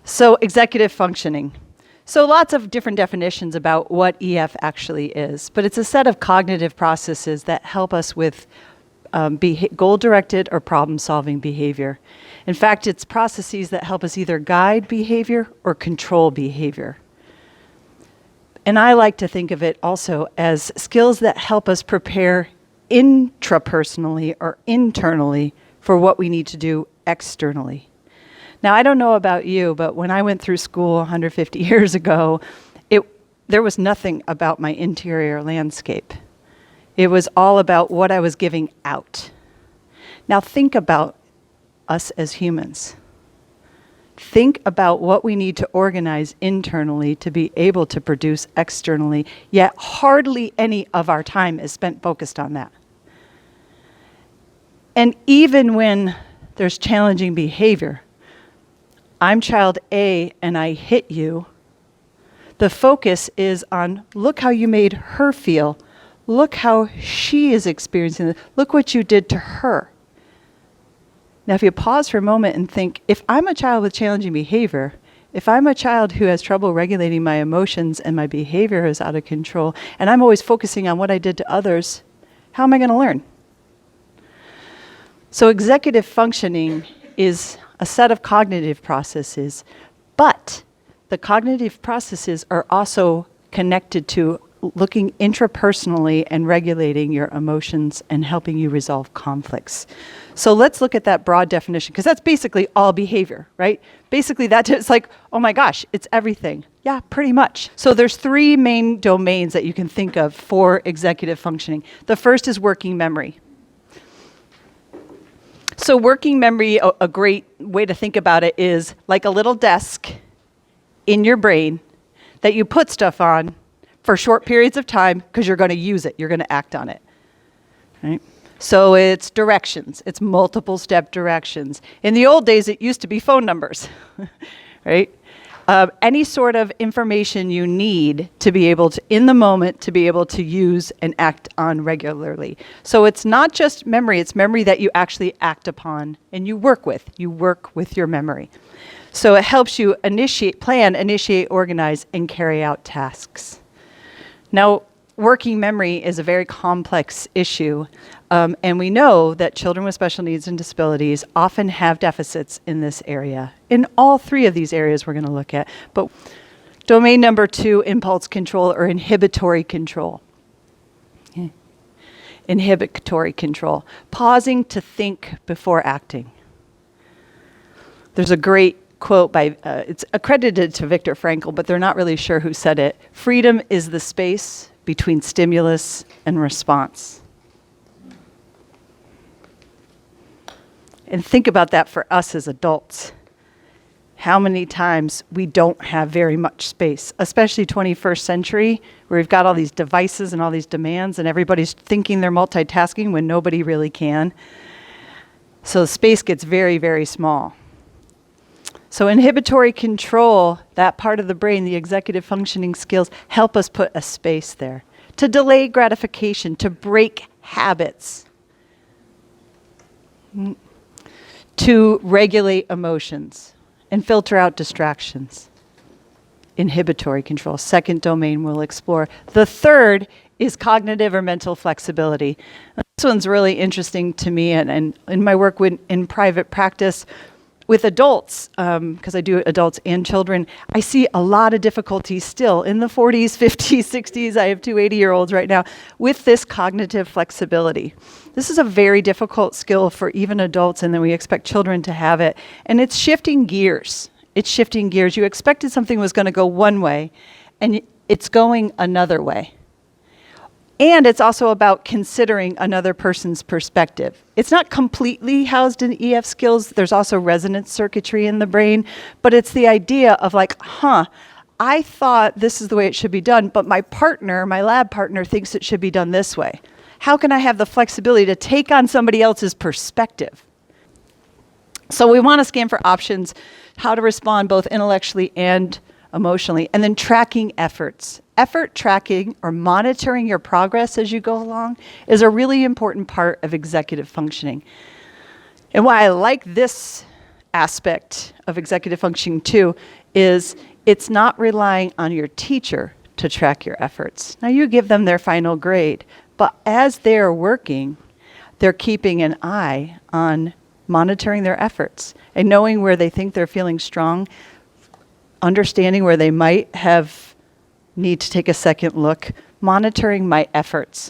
So executive functioning. So lots of different definitions about what EF actually is, but it's a set of cognitive processes that help us with goal-directed or problem-solving behavior. In fact, it's processes that help us either guide behavior or control behavior. And I like to think of it also as skills that help us prepare intrapersonally or internally for what we need to do externally. Now, I don't know about you, but when I went through school 150 years ago, there was nothing about my interior landscape. It was all about what I was giving out. Now, think about us as humans. Think about what we need to organize internally to be able to produce externally, yet hardly any of our time is spent focused on that. And even when there's challenging behavior, I'm child A and I hit you, the focus is on, look how you made her feel. Look how she is experiencing it. Look what you did to her. Now, if you pause for a moment and think, if I'm a child with challenging behavior, if I'm a child who has trouble regulating my emotions and my behavior is out of control, and I'm always focusing on what I did to others, how am I going to learn? So executive functioning is a set of cognitive processes, but the cognitive processes are also connected to looking intrapersonally and regulating your emotions and helping you resolve conflicts. So let's look at that broad definition, because that's basically all behavior, right? Basically, it's like, oh my gosh, it's everything. Yeah, pretty much. So there's three main domains that you can think of for executive functioning. The first is working memory. So working memory, a great way to think about it is like a little desk in your brain that you put stuff on for short periods of time because you're going to use it, you're going to act on it. Right? So it's directions, it's multiple step directions. In the old days, it used to be phone numbers, right? Any sort of information you need to be able to, in the moment, to be able to use and act on regularly. So it's not just memory, it's memory that you actually act upon and you work with. You work with your memory. So it helps you plan, initiate, organize, and carry out tasks. Now, working memory is a very complex issue, and we know that children with special needs and disabilities often have deficits in this area. In all three of these areas we're going to look at. But domain number 2, impulse control or inhibitory control. Okay. Inhibitory control, pausing to think before acting. There's a great quote by, it's accredited to Viktor Frankl, but they're not really sure who said it. Freedom is the space between stimulus and response. And think about that for us as adults. How many times we don't have very much space, especially 21st century, where we've got all these devices and all these demands and everybody's thinking they're multitasking when nobody really can. So the space gets very, very small. So inhibitory control, that part of the brain, the executive functioning skills, help us put a space there. To delay gratification, to break habits. To regulate emotions and filter out distractions. Inhibitory control, second domain we'll explore. The third is cognitive or mental flexibility. This one's really interesting to me, and in my work in private practice, with adults, because I do adults and children, I see a lot of difficulties still in the 40s, 50s, 60s. I have two 80-year-olds right now with this cognitive flexibility. This is a very difficult skill for even adults, and then we expect children to have it. And it's shifting gears. It's shifting gears. You expected something was going to go one way, and it's going another way. And it's also about considering another person's perspective. It's not completely housed in EF skills. There's also resonance circuitry in the brain, but it's the idea of like, I thought this is the way it should be done, but my partner, my lab partner, thinks it should be done this way. How can I have the flexibility to take on somebody else's perspective? So we want to scan for options, how to respond both intellectually and emotionally, and then tracking efforts. Effort tracking or monitoring your progress as you go along is a really important part of executive functioning. And why I like this aspect of executive functioning too is it's not relying on your teacher to track your efforts. Now you give them their final grade, but as they're working, they're keeping an eye on monitoring their efforts and knowing where they think they're feeling strong, understanding where they might have need to take a second look, monitoring my efforts.